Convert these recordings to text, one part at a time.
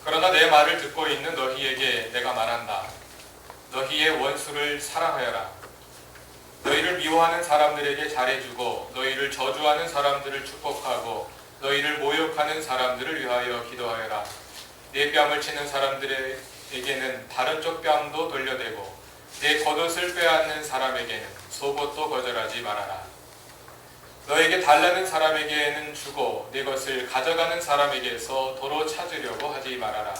그러나 내 말을 듣고 있는 너희에게 내가 말한다. 너희의 원수를 사랑하여라. 너희를 미워하는 사람들에게 잘해주고 너희를 저주하는 사람들을 축복하고 너희를 모욕하는 사람들을 위하여 기도하여라. 네 뺨을 치는 사람들에게는 다른 쪽 뺨도 돌려대고 네 겉옷을 빼앗는 사람에게는 속옷도 거절하지 말아라. 너에게 달라는 사람에게는 주고 네 것을 가져가는 사람에게서 도로 찾으려고 하지 말아라.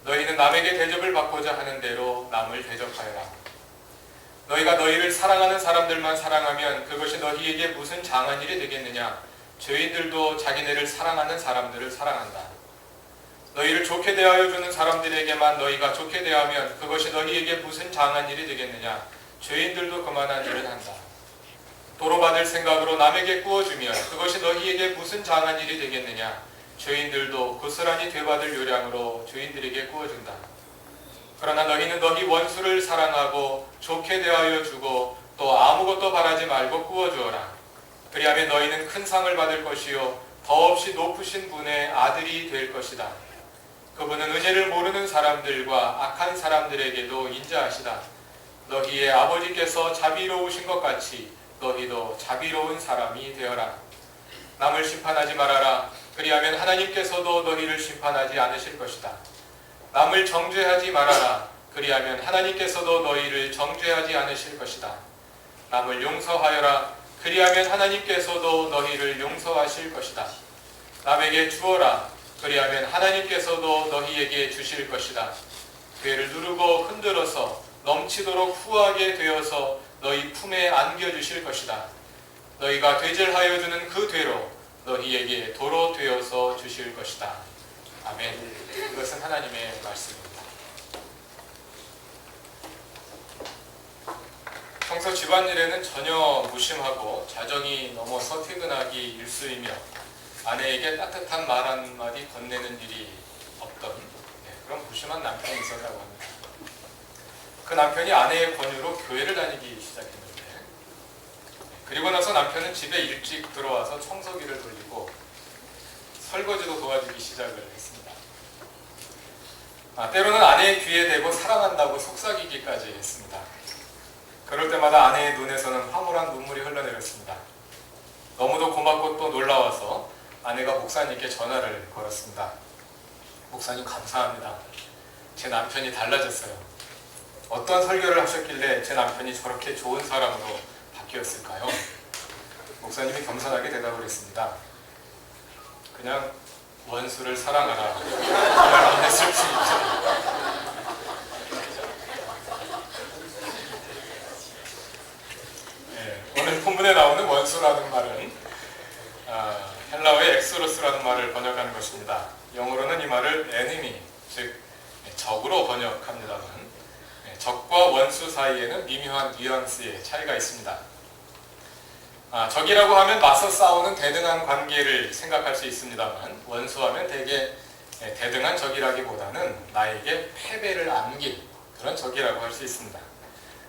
너희는 남에게 대접을 받고자 하는 대로 남을 대접하여라. 너희가 너희를 사랑하는 사람들만 사랑하면 그것이 너희에게 무슨 장한 일이 되겠느냐? 죄인들도 자기네를 사랑하는 사람들을 사랑한다. 너희를 좋게 대하여 주는 사람들에게만 너희가 좋게 대하면 그것이 너희에게 무슨 장한 일이 되겠느냐? 죄인들도 그만한 일을 한다. 도로 받을 생각으로 남에게 구워주면 그것이 너희에게 무슨 장한 일이 되겠느냐? 죄인들도 고스란히 되받을 요량으로 죄인들에게 구워준다. 그러나 너희는 너희 원수를 사랑하고 좋게 대하여 주고 또 아무것도 바라지 말고 구워주어라. 그리하면 너희는 큰 상을 받을 것이요 더없이 높으신 분의 아들이 될 것이다. 그분은 은혜를 모르는 사람들과 악한 사람들에게도 인자하시다. 너희의 아버지께서 자비로우신 것 같이 너희도 자비로운 사람이 되어라. 남을 심판하지 말아라. 그리하면 하나님께서도 너희를 심판하지 않으실 것이다. 남을 정죄하지 말아라. 그리하면 하나님께서도 너희를 정죄하지 않으실 것이다. 남을 용서하여라. 그리하면 하나님께서도 너희를 용서하실 것이다. 남에게 주어라. 그리하면 하나님께서도 너희에게 주실 것이다. 괴를 누르고 흔들어서 넘치도록 후하게 되어서 너희 품에 안겨주실 것이다. 너희가 되질하여 주는 그 되로 너희에게 도로 되어서 주실 것이다. 아멘. 이것은 하나님의 말씀입니다. 평소 집안일에는 전혀 무심하고 자정이 넘어서 퇴근하기 일쑤이며 아내에게 따뜻한 말 한마디 건네는 일이 없던 그런 무심한 남편이 있었다고 합니다. 그 남편이 아내의 권유로 교회를 다니기 시작했는데 그리고 나서 남편은 집에 일찍 들어와서 청소기를 돌리고 설거지도 도와주기 시작을 했습니다. 때로는 아내의 귀에 대고 사랑한다고 속삭이기까지 했습니다. 그럴 때마다 아내의 눈에서는 황홀한 눈물이 흘러내렸습니다. 너무도 고맙고 또 놀라워서 아내가 목사님께 전화를 걸었습니다. 목사님 감사합니다. 제 남편이 달라졌어요. 어떤 설교를 하셨길래 제 남편이 저렇게 좋은 사람으로 바뀌었을까요? 목사님이 겸손하게 대답을 했습니다. 그냥 원수를 사랑하라. 정말 안 했을 뿐이죠. 오늘 본문에 나오는 원수라는 말은 헬라어의 엑소로스라는 말을 번역하는 것입니다. 영어로는 이 말을 enemy, 즉 적으로 번역합니다만 적과 원수 사이에는 미묘한 뉘앙스의 차이가 있습니다. 적이라고 하면 맞서 싸우는 대등한 관계를 생각할 수 있습니다만 원수하면 대개 대등한 적이라기보다는 나에게 패배를 안긴 그런 적이라고 할 수 있습니다.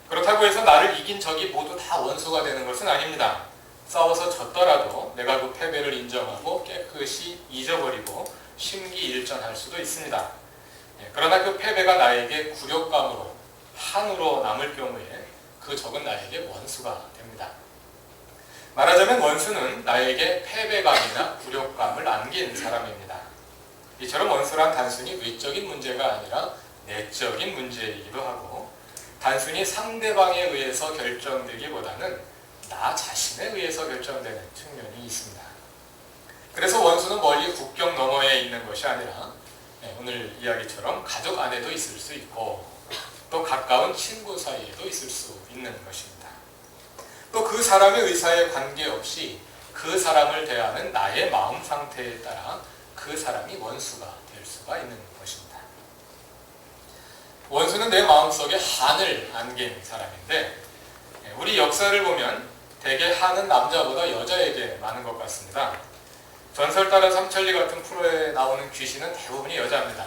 그렇다고 해서 나를 이긴 적이 모두 다 원수가 되는 것은 아닙니다. 싸워서 졌더라도 내가 그 패배를 인정하고 깨끗이 잊어버리고 심기일전할 수도 있습니다. 그러나 그 패배가 나에게 굴욕감으로 한으로 남을 경우에 그 적은 나에게 원수가 됩니다. 말하자면 원수는 나에게 패배감이나 굴욕감을 안긴 사람입니다. 이처럼 원수란 단순히 외적인 문제가 아니라 내적인 문제이기도 하고 단순히 상대방에 의해서 결정되기보다는 나 자신에 의해서 결정되는 측면이 있습니다. 그래서 원수는 멀리 국경 너머에 있는 것이 아니라 오늘 이야기처럼 가족 안에도 있을 수 있고 또 가까운 친구 사이에도 있을 수 있는 것입니다. 또 그 사람의 의사에 관계없이 그 사람을 대하는 나의 마음 상태에 따라 그 사람이 원수가 될 수가 있는 것입니다. 원수는 내 마음속에 한을 안긴 사람인데 우리 역사를 보면 대개 한은 남자보다 여자에게 많은 것 같습니다. 전설 따라 삼천리 같은 프로에 나오는 귀신은 대부분이 여자입니다.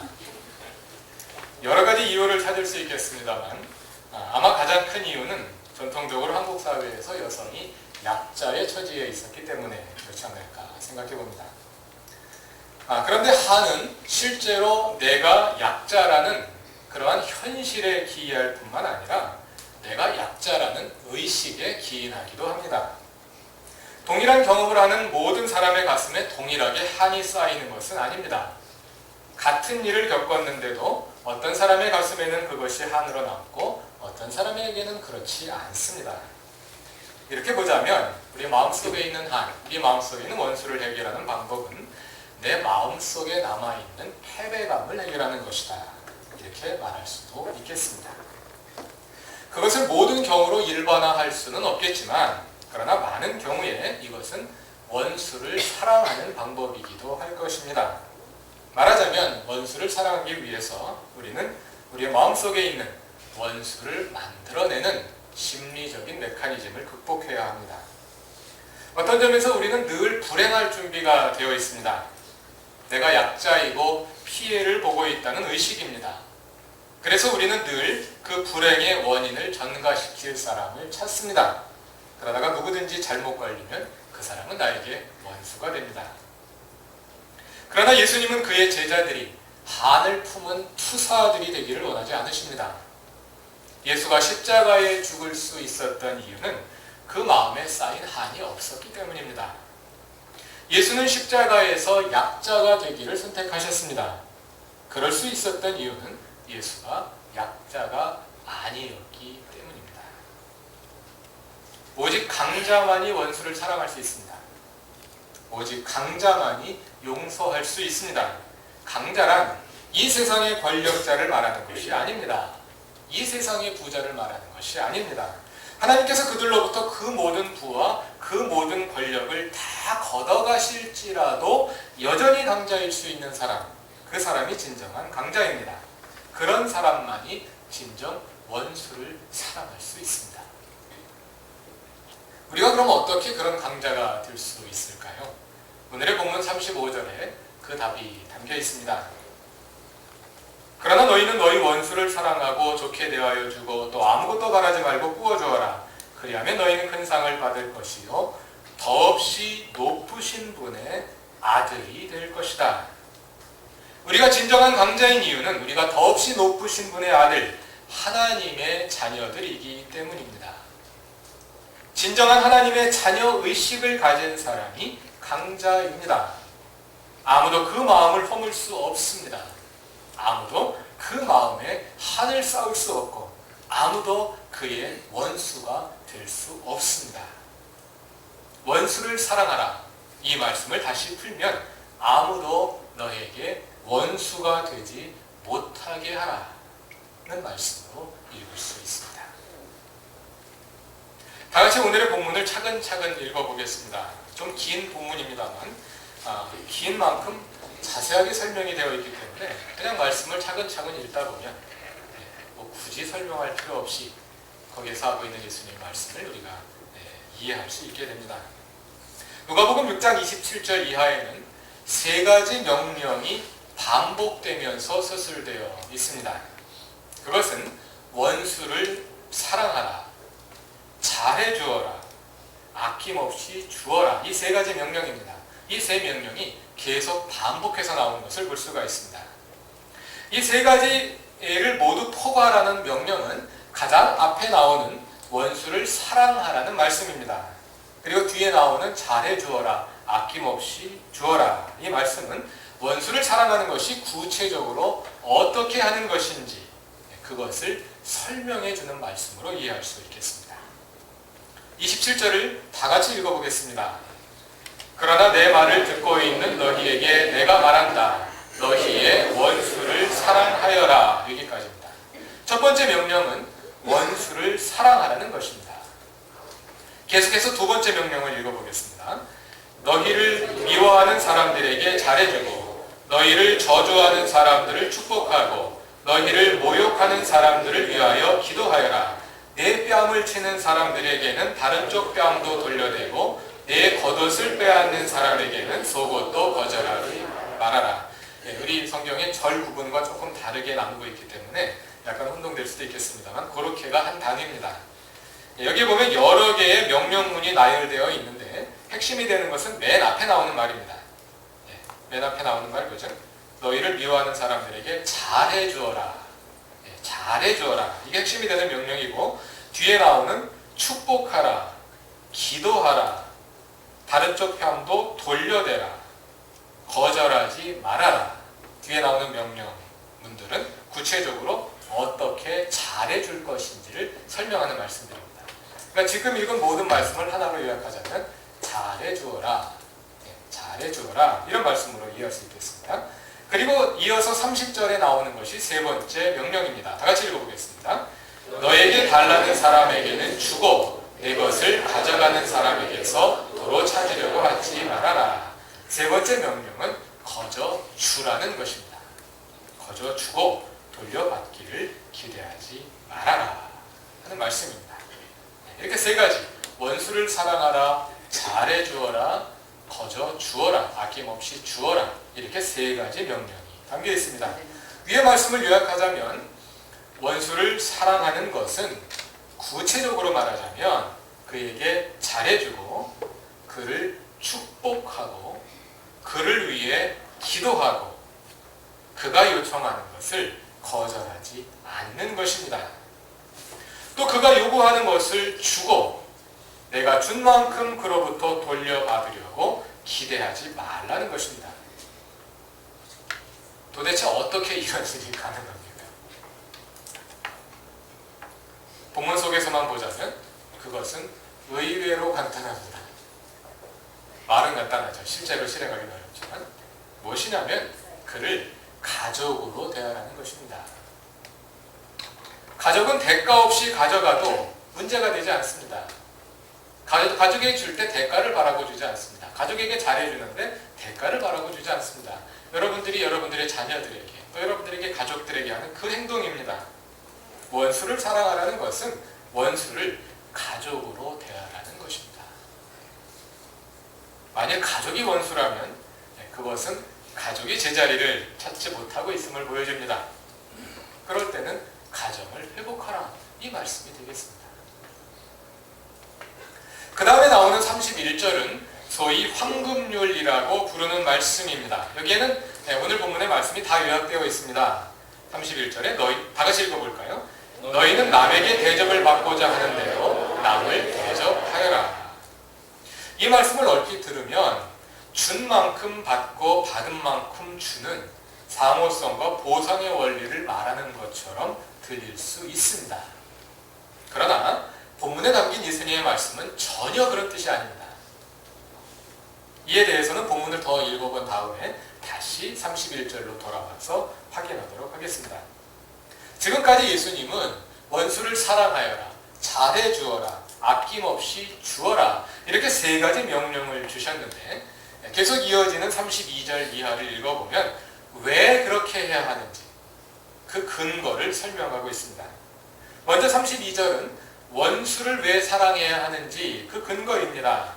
여러 가지 이유를 찾을 수 있겠습니다만 아마 가장 큰 이유는 전통적으로 한국 사회에서 여성이 약자의 처지에 있었기 때문에 그렇지 않을까 생각해 봅니다. 그런데 한은 실제로 내가 약자라는 그러한 현실에 기인할 뿐만 아니라 내가 약자라는 의식에 기인하기도 합니다. 동일한 경험을 하는 모든 사람의 가슴에 동일하게 한이 쌓이는 것은 아닙니다. 같은 일을 겪었는데도 어떤 사람의 가슴에는 그것이 한으로 남고 어떤 사람에게는 그렇지 않습니다. 이렇게 보자면 우리 마음속에 있는 한, 우리 마음속에 있는 원수를 해결하는 방법은 내 마음속에 남아있는 패배감을 해결하는 것이다. 이렇게 말할 수도 있겠습니다. 그것을 모든 경우로 일반화할 수는 없겠지만 그러나 많은 경우에 이것은 원수를 사랑하는 방법이기도 할 것입니다. 말하자면 원수를 사랑하기 위해서 우리는 우리의 마음속에 있는 원수를 만들어내는 심리적인 메커니즘을 극복해야 합니다. 어떤 점에서 우리는 늘 불행할 준비가 되어 있습니다. 내가 약자이고 피해를 보고 있다는 의식입니다. 그래서 우리는 늘 그 불행의 원인을 전가시킬 사람을 찾습니다. 그러다가 누구든지 잘못 걸리면 그 사람은 나에게 원수가 됩니다. 그러나 예수님은 그의 제자들이 한을 품은 투사들이 되기를 원하지 않으십니다. 예수가 십자가에 죽을 수 있었던 이유는 그 마음에 쌓인 한이 없었기 때문입니다. 예수는 십자가에서 약자가 되기를 선택하셨습니다. 그럴 수 있었던 이유는 예수가 약자가 아니었기 때문입니다. 오직 강자만이 원수를 사랑할 수 있습니다. 오직 강자만이 용서할 수 있습니다. 강자란 이 세상의 권력자를 말하는 것이 아닙니다. 이 세상의 부자를 말하는 것이 아닙니다. 하나님께서 그들로부터 그 모든 부와 그 모든 권력을 다 걷어가실지라도 여전히 강자일 수 있는 사람, 그 사람이 진정한 강자입니다. 그런 사람만이 진정 원수를 사랑할 수 있습니다. 우리가 그럼 어떻게 그런 강자가 될 수 있을까요? 오늘의 본문 35절에 그 답이 담겨 있습니다. 그러나 너희는 너희 원수를 사랑하고 좋게 대하여 주고 또 아무것도 바라지 말고 꾸어주어라. 그리하면 너희는 큰 상을 받을 것이요 더없이 높으신 분의 아들이 될 것이다. 우리가 진정한 강자인 이유는 우리가 더없이 높으신 분의 아들, 하나님의 자녀들이기 때문입니다. 진정한 하나님의 자녀 의식을 가진 사람이 강자입니다. 아무도 그 마음을 허물 수 없습니다. 아무도 그 마음에 한을 쌓을 수 없고 아무도 그의 원수가 될 수 없습니다. 원수를 사랑하라. 이 말씀을 다시 풀면 아무도 너에게 원수가 되지 못하게 하라는 말씀으로 읽을 수 있습니다. 다 같이 오늘의 본문을 차근차근 읽어보겠습니다. 좀 긴 본문입니다만 긴 만큼 자세하게 설명이 되어 있기 때문에 그냥 말씀을 차근차근 읽다 보면 굳이 설명할 필요 없이 거기에서 하고 있는 예수님의 말씀을 우리가 이해할 수 있게 됩니다. 누가복음 6장 27절 이하에는 세 가지 명령이 반복되면서 서술되어 있습니다. 그것은 원수를 사랑하라, 잘해주어라, 아낌없이 주어라. 이 세 가지 명령입니다. 이 세 명령이 계속 반복해서 나오는 것을 볼 수가 있습니다. 이 세 가지를 모두 포괄하는 명령은 가장 앞에 나오는 원수를 사랑하라는 말씀입니다. 그리고 뒤에 나오는 잘해주어라, 아낌없이 주어라. 이 말씀은 원수를 사랑하는 것이 구체적으로 어떻게 하는 것인지 그것을 설명해 주는 말씀으로 이해할 수 있겠습니다. 27절을 다 같이 읽어보겠습니다. 그러나 내 말을 듣고 있는 너희에게 내가 말한다. 너희의 원수를 사랑하여라. 여기까지입니다. 첫 번째 명령은 원수를 사랑하라는 것입니다. 계속해서 두 번째 명령을 읽어보겠습니다. 너희를 미워하는 사람들에게 잘해주고 너희를 저주하는 사람들을 축복하고 너희를 모욕하는 사람들을 위하여 기도하여라. 내 뺨을 치는 사람들에게는 다른 쪽 뺨도 돌려대고 내 겉옷을 빼앗는 사람에게는 속옷도 거절하지 말아라. 우리 성경의 절 구분과 조금 다르게 나누고 있기 때문에 약간 혼동될 수도 있겠습니다만 그렇게가 한 단위입니다. 여기 보면 여러 개의 명령문이 나열되어 있는데 핵심이 되는 것은 맨 앞에 나오는 말입니다. 맨 앞에 나오는 말 그죠? 너희를 미워하는 사람들에게 잘해주어라. 잘해주어라. 이게 핵심이 되는 명령이고, 뒤에 나오는 축복하라, 기도하라, 다른 쪽 편도 돌려대라, 거절하지 말아라. 뒤에 나오는 명령문들은 구체적으로 어떻게 잘해줄 것인지를 설명하는 말씀들입니다. 그러니까 지금 읽은 모든 말씀을 하나로 요약하자면 잘해주어라, 잘해주어라, 이런 말씀으로 이해할 수 있겠습니다. 그리고 이어서 30절에 나오는 것이 세 번째 명령입니다. 다 같이 읽어보겠습니다. 너에게 달라는 사람에게는 주고 내 것을 가져가는 사람에게서 도로 찾으려고 하지 말아라. 세 번째 명령은 거저 주라는 것입니다. 거저 주고 돌려받기를 기대하지 말아라 하는 말씀입니다. 이렇게 세 가지, 원수를 사랑하라, 잘해주어라, 거저 주어라, 아낌없이 주어라, 이렇게 세 가지 명령이 담겨 있습니다. 위의 말씀을 요약하자면 원수를 사랑하는 것은 구체적으로 말하자면 그에게 잘해주고 그를 축복하고 그를 위해 기도하고 그가 요청하는 것을 거절하지 않는 것입니다. 또 그가 요구하는 것을 주고 내가 준 만큼 그로부터 돌려받으려고 기대하지 말라는 것입니다. 도대체 어떻게 이런 일이 가능합니까? 본문 속에서만 보자면 그것은 의외로 간단합니다. 말은 간단하죠. 실제로 실행하기는 어렵지만 무엇이냐면 그를 가족으로 대하라는 것입니다. 가족은 대가 없이 가져가도 문제가 되지 않습니다. 가족에게 줄 때 대가를 바라고 주지 않습니다. 가족에게 잘해주는데 대가를 바라고 주지 않습니다. 여러분들이 여러분들의 자녀들에게 또 여러분들에게 가족들에게 하는 그 행동입니다. 원수를 사랑하라는 것은 원수를 가족으로 대하라는 것입니다. 만약 가족이 원수라면 그것은 가족이 제자리를 찾지 못하고 있음을 보여줍니다. 그럴 때는 가정을 회복하라, 이 말씀이 되겠습니다. 그 다음에 나오는 31절은 소위 황금률이라고 부르는 말씀입니다. 여기에는 오늘 본문의 말씀이 다 요약되어 있습니다. 31절에 다 같이 읽어볼까요? 너희는 남에게 대접을 받고자 하는 대로 남을 대접하여라. 이 말씀을 얼핏 들으면 준 만큼 받고 받은 만큼 주는 상호성과 보상의 원리를 말하는 것처럼 들릴 수 있습니다. 그러나 본문에 담긴 예수님의 말씀은 전혀 그런 뜻이 아닙니다. 이에 대해서는 본문을 더 읽어본 다음에 다시 31절로 돌아와서 확인하도록 하겠습니다. 지금까지 예수님은 원수를 사랑하여라, 잘해주어라, 아낌없이 주어라, 이렇게 세 가지 명령을 주셨는데 계속 이어지는 32절 이하를 읽어보면 왜 그렇게 해야 하는지 그 근거를 설명하고 있습니다. 먼저 32절은 원수를 왜 사랑해야 하는지 그 근거입니다.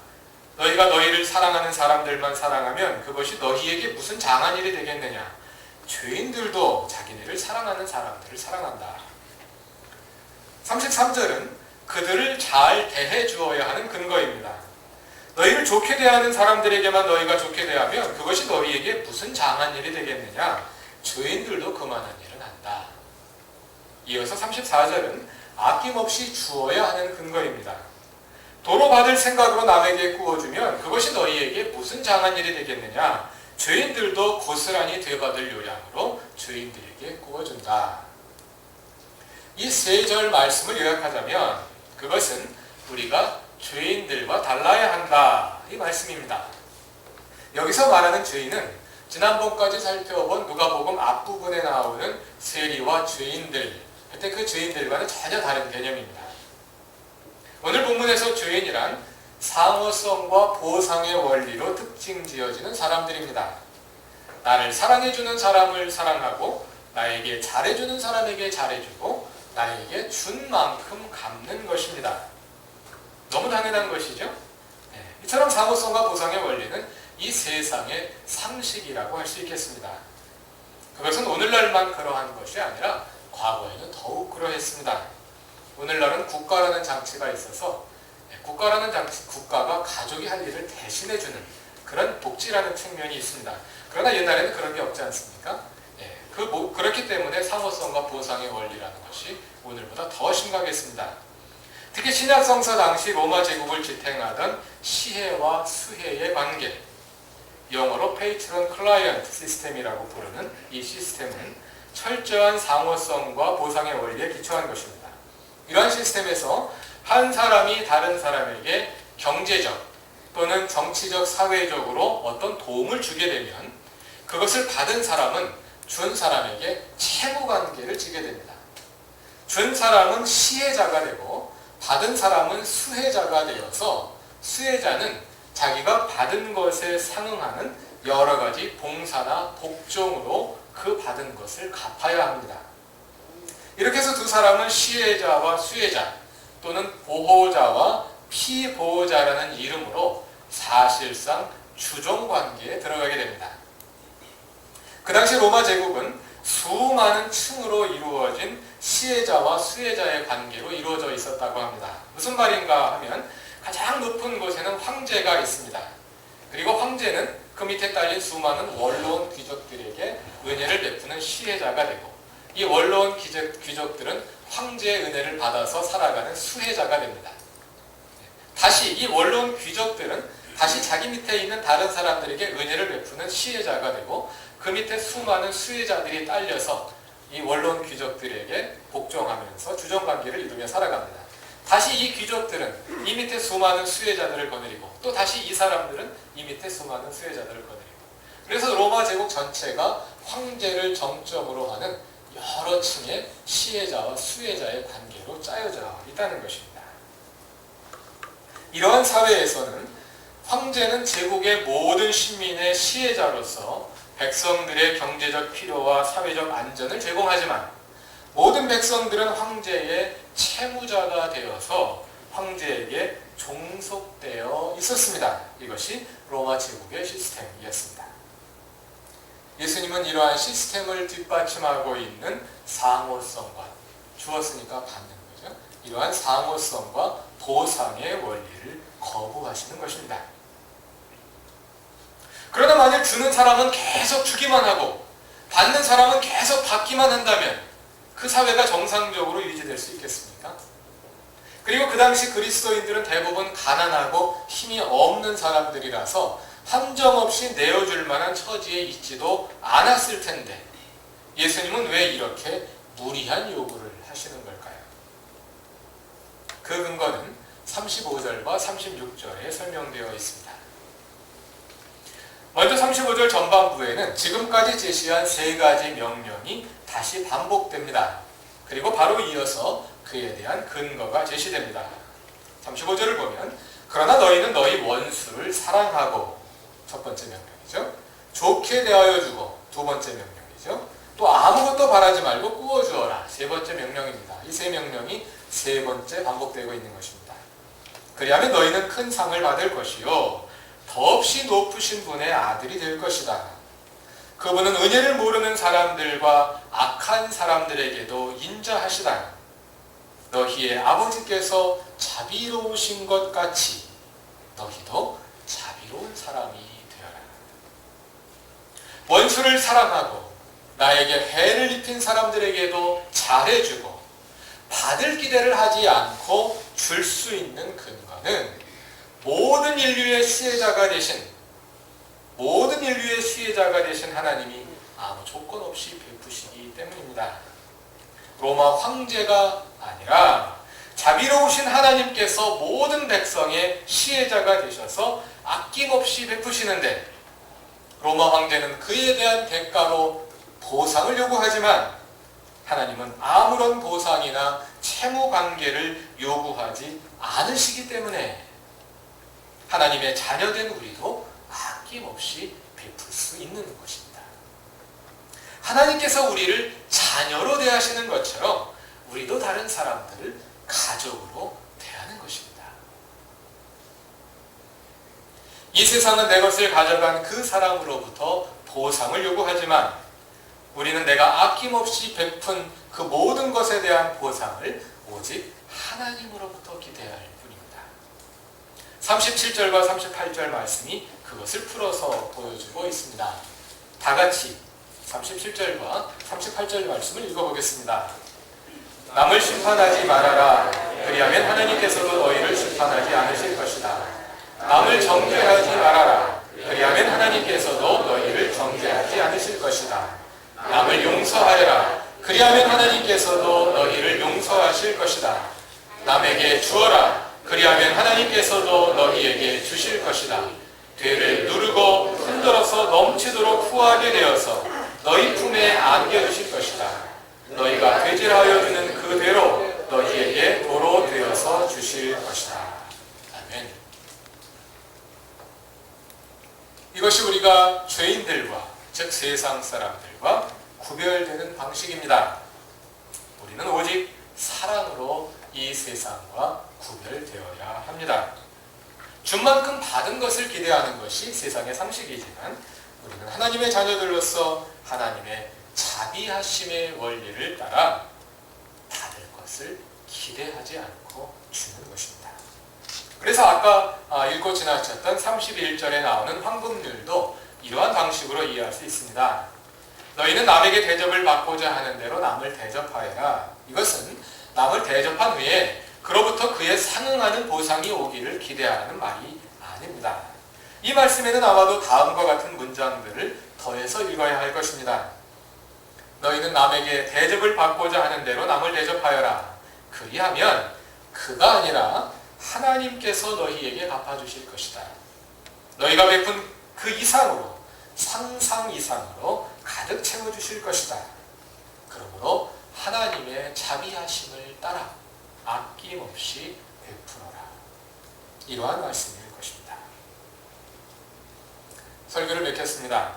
너희가 너희를 사랑하는 사람들만 사랑하면 그것이 너희에게 무슨 장한 일이 되겠느냐. 죄인들도 자기네를 사랑하는 사람들을 사랑한다. 33절은 그들을 잘 대해 주어야 하는 근거입니다. 너희를 좋게 대하는 사람들에게만 너희가 좋게 대하면 그것이 너희에게 무슨 장한 일이 되겠느냐. 죄인들도 그만한 일은 한다. 이어서 34절은 아낌없이 주어야 하는 근거입니다. 도로 받을 생각으로 남에게 구워주면 그것이 너희에게 무슨 장한 일이 되겠느냐. 죄인들도 고스란히 되받을 요량으로 죄인들에게 구워준다. 이 세 절 말씀을 요약하자면 그것은 우리가 죄인들과 달라야 한다, 이 말씀입니다. 여기서 말하는 죄인은 지난번까지 살펴본 누가복음 앞부분에 나오는 세리와 죄인들, 그때 그 죄인들과는 전혀 다른 개념입니다. 오늘 본문에서 죄인이란 상호성과 보상의 원리로 특징 지어지는 사람들입니다. 나를 사랑해주는 사람을 사랑하고 나에게 잘해주는 사람에게 잘해주고 나에게 준 만큼 갚는 것입니다. 너무 당연한 것이죠? 이처럼 상호성과 보상의 원리는 이 세상의 상식이라고 할 수 있겠습니다. 그것은 오늘날만 그러한 것이 아니라 과거에는 더욱 그러했습니다. 오늘날은 국가라는 장치가 있어서 국가라는 장치, 국가가 가족이 할 일을 대신해주는 그런 복지라는 측면이 있습니다. 그러나 옛날에는 그런 게 없지 않습니까? 예, 그렇기 때문에 상호성과 보상의 원리라는 것이 오늘보다 더 심각했습니다. 특히 신약 성서 당시 로마 제국을 지탱하던 시혜와 수혜의 관계, 영어로 페이트론 클라이언트 시스템이라고 부르는 이 시스템은 철저한 상호성과 보상의 원리에 기초한 것입니다. 이러한 시스템에서 한 사람이 다른 사람에게 경제적 또는 정치적, 사회적으로 어떤 도움을 주게 되면 그것을 받은 사람은 준 사람에게 채무관계를 지게 됩니다. 준 사람은 시혜자가 되고 받은 사람은 수혜자가 되어서 수혜자는 자기가 받은 것에 상응하는 여러 가지 봉사나 복종으로 그 받은 것을 갚아야 합니다. 이렇게 해서 두 사람은 시혜자와 수혜자 또는 보호자와 피보호자라는 이름으로 사실상 주종관계에 들어가게 됩니다. 그 당시 로마 제국은 수많은 층으로 이루어진 시혜자와 수혜자의 관계로 이루어져 있었다고 합니다. 무슨 말인가 하면 가장 높은 곳에는 황제가 있습니다. 그리고 황제는 그 밑에 딸린 수많은 원로원 귀족들에게 은혜를 베푸는 시혜자가 되고 이 원로원 귀족들은 황제의 은혜를 받아서 살아가는 수혜자가 됩니다. 다시 이 원로원 귀족들은 다시 자기 밑에 있는 다른 사람들에게 은혜를 베푸는 시혜자가 되고 그 밑에 수많은 수혜자들이 딸려서 이 원로원 귀족들에게 복종하면서 주종관계를 이루며 살아갑니다. 다시 이 귀족들은 이 밑에 수많은 수혜자들을 거느리고 또 다시 이 사람들은 이 밑에 수많은 수혜자들을 거느리고 그래서 로마 제국 전체가 황제를 정점으로 하는 여러 층의 시혜자와 수혜자의 관계로 짜여져 있다는 것입니다. 이러한 사회에서는 황제는 제국의 모든 시민의 시혜자로서 백성들의 경제적 필요와 사회적 안전을 제공하지만 모든 백성들은 황제의 채무자가 되어서 황제에게 종속되어 있었습니다. 이것이 로마 제국의 시스템이었습니다. 예수님은 이러한 시스템을 뒷받침하고 있는 상호성과 주었으니까 받는 거죠. 이러한 상호성과 보상의 원리를 거부하시는 것입니다. 그러나 만약 주는 사람은 계속 주기만 하고 받는 사람은 계속 받기만 한다면 그 사회가 정상적으로 유지될 수 있겠습니까? 그리고 그 당시 그리스도인들은 대부분 가난하고 힘이 없는 사람들이라서 한정없이 내어줄 만한 처지에 있지도 않았을 텐데 예수님은 왜 이렇게 무리한 요구를 하시는 걸까요? 그 근거는 35절과 36절에 설명되어 있습니다. 먼저 35절 전반부에는 지금까지 제시한 세 가지 명령이 다시 반복됩니다. 그리고 바로 이어서 그에 대한 근거가 제시됩니다. 35절을 보면 그러나 너희는 너희 원수를 사랑하고 첫 번째 명령이죠. 좋게 대하여 주고 두 번째 명령이죠. 또 아무것도 바라지 말고 꾸어주어라 세 번째 명령입니다. 이 세 명령이 세 번째 반복되고 있는 것입니다. 그리하면 너희는 큰 상을 받을 것이요 더없이 높으신 분의 아들이 될 것이다. 그분은 은혜를 모르는 사람들과 악한 사람들에게도 인자하시다. 너희의 아버지께서 자비로우신 것 같이 너희도 자비로운 사람이 되어라. 원수를 사랑하고 나에게 해를 입힌 사람들에게도 잘해주고 받을 기대를 하지 않고 줄 수 있는 근거는 모든 인류의 수혜자가 되신 하나님이 아무 조건 없이 베푸시기 때문입니다. 로마 황제가 아니라 자비로우신 하나님께서 모든 백성의 시혜자가 되셔서 아낌없이 베푸시는데 로마 황제는 그에 대한 대가로 보상을 요구하지만 하나님은 아무런 보상이나 채무 관계를 요구하지 않으시기 때문에 하나님의 자녀된 우리도 아낌없이 베풀 수 있는 것입니다. 하나님께서 우리를 자녀로 대하시는 것처럼 우리도 다른 사람들을 가족으로 대하는 것입니다. 이 세상은 내 것을 가져간 그 사람으로부터 보상을 요구하지만 우리는 내가 아낌없이 베푼 그 모든 것에 대한 보상을 오직 하나님으로부터 기대할 뿐입니다. 37절과 38절 말씀이 그것을 풀어서 보여주고 있습니다. 다 같이 37절과 38절 말씀을 읽어보겠습니다. 남을 심판하지 말아라. 그리하면 하나님께서도 너희를 심판하지 않으실 것이다. 남을 정죄하지 말아라. 그리하면 하나님께서도 너희를 정죄하지 않으실 것이다. 남을 용서하여라. 그리하면 하나님께서도 너희를 용서하실 것이다. 남에게 주어라. 그리하면 하나님께서도 너희에게 주실 것이다. 되를 누르고 흔들어서 넘치도록 후하게 되어서 너희 품에 안겨주실 것이다. 너희가 되질하여 주는 그대로 너희에게 도로 되어서 주실 것이다. 아멘. 이것이 우리가 죄인들과, 즉 세상 사람들과 구별되는 방식입니다. 우리는 오직 사랑으로 이 세상과 구별되어야 합니다. 준 만큼 받은 것을 기대하는 것이 세상의 상식이지만 우리는 하나님의 자녀들로서 하나님의 자비하심의 원리를 따라 받을 것을 기대하지 않고 주는 것입니다. 그래서 아까 읽고 지나쳤던 31절에 나오는 황금률도 이러한 방식으로 이해할 수 있습니다. 너희는 남에게 대접을 받고자 하는 대로 남을 대접하여라. 이것은 남을 대접한 후에 그로부터 그에 상응하는 보상이 오기를 기대하는 말이 아닙니다. 이 말씀에는 아마도 다음과 같은 문장들을 더해서 읽어야 할 것입니다. 너희는 남에게 대접을 받고자 하는 대로 남을 대접하여라. 그리하면 그가 아니라 하나님께서 너희에게 갚아주실 것이다. 너희가 베푼 그 이상으로, 상상 이상으로 가득 채워주실 것이다. 그러므로 하나님의 자비하심을 따라 아낌없이 베풀어라. 이러한 말씀일 것입니다. 설교를 맺겠습니다.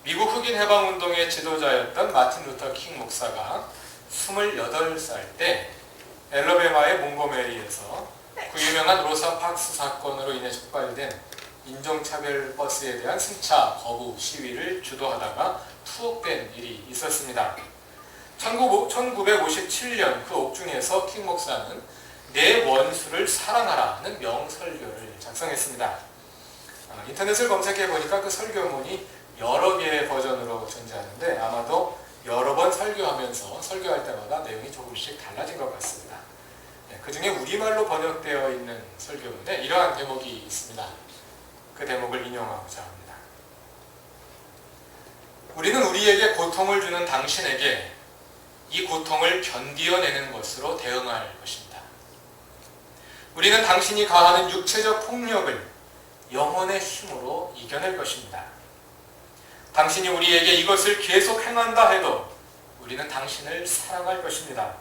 미국 흑인 해방운동의 지도자였던 마틴 루터 킹 목사가 28살 때 엘러베마의 몽고메리에서 그 유명한 로사 박스 사건으로 인해 촉발된 인종차별 버스에 대한 승차 거부 시위를 주도하다가 투옥된 일이 있었습니다. 1957년 그 옥중에서 킹 목사는 내 원수를 사랑하라는 명설교를 작성했습니다. 인터넷을 검색해 보니까 그 설교문이 여러 개의 버전으로 존재하는데 아마도 여러 번 설교하면서 설교할 때마다 내용이 조금씩 달라진 것 같습니다. 그 중에 우리말로 번역되어 있는 설교문에 이러한 대목이 있습니다. 그 대목을 인용하고자 합니다. 우리는 우리에게 고통을 주는 당신에게 이 고통을 견디어내는 것으로 대응할 것입니다. 우리는 당신이 가하는 육체적 폭력을 영혼의 힘으로 이겨낼 것입니다. 당신이 우리에게 이것을 계속 행한다 해도 우리는 당신을 사랑할 것입니다.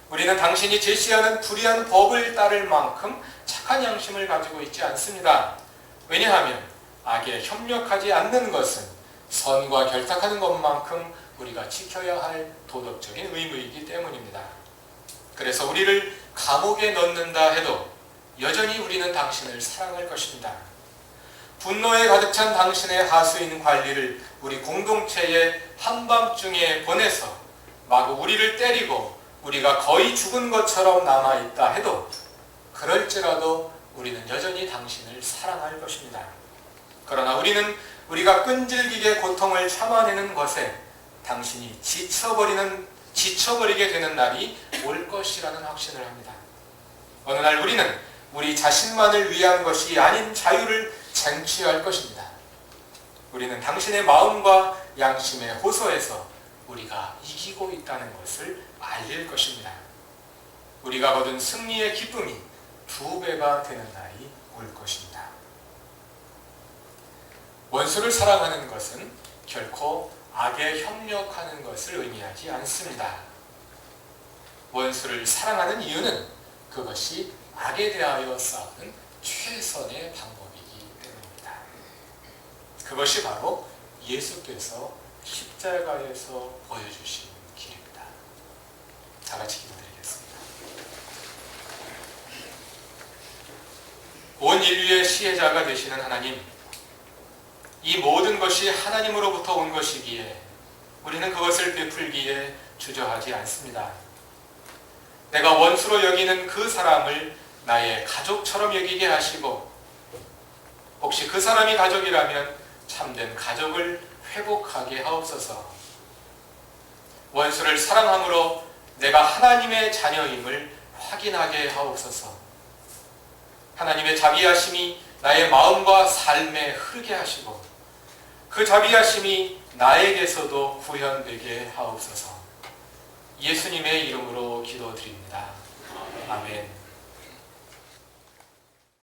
우리는 당신이 제시하는 불의한 법을 따를 만큼 착한 양심을 가지고 있지 않습니다. 왜냐하면 악에 협력하지 않는 것은 선과 결탁하는 것만큼 우리가 지켜야 할 도덕적인 의무이기 때문입니다. 그래서 우리를 감옥에 넣는다 해도 여전히 우리는 당신을 사랑할 것입니다. 분노에 가득 찬 당신의 하수인 관리를 우리 공동체의 한밤중에 보내서 마구 우리를 때리고 우리가 거의 죽은 것처럼 남아있다 해도 그럴지라도 우리는 여전히 당신을 사랑할 것입니다. 그러나 우리는 우리가 끈질기게 고통을 참아내는 것에 당신이 지쳐버리게 되는 날이 올 것이라는 확신을 합니다. 어느 날 우리는 우리 자신만을 위한 것이 아닌 자유를 쟁취할 것입니다. 우리는 당신의 마음과 양심의 호소에서 우리가 이기고 있다는 것을 알릴 것입니다. 우리가 거둔 승리의 기쁨이 2배가 되는 날이 올 것입니다. 원수를 사랑하는 것은 결코 악에 협력하는 것을 의미하지 않습니다. 원수를 사랑하는 이유는 그것이 악에 대하여 싸우는 최선의 방법이기 때문입니다. 그것이 바로 예수께서 십자가에서 보여주신 길입니다. 다 같이 기도드리겠습니다. 온 인류의 시혜자가 되시는 하나님, 이 모든 것이 하나님으로부터 온 것이기에 우리는 그것을 베풀기에 주저하지 않습니다. 내가 원수로 여기는 그 사람을 나의 가족처럼 여기게 하시고 혹시 그 사람이 가족이라면 참된 가족을 회복하게 하옵소서. 원수를 사랑함으로 내가 하나님의 자녀임을 확인하게 하옵소서. 하나님의 자비하심이 나의 마음과 삶에 흐르게 하시고 그 자비하심이 나에게서도 구현되게 하옵소서. 예수님의 이름으로 기도드립니다. 아멘.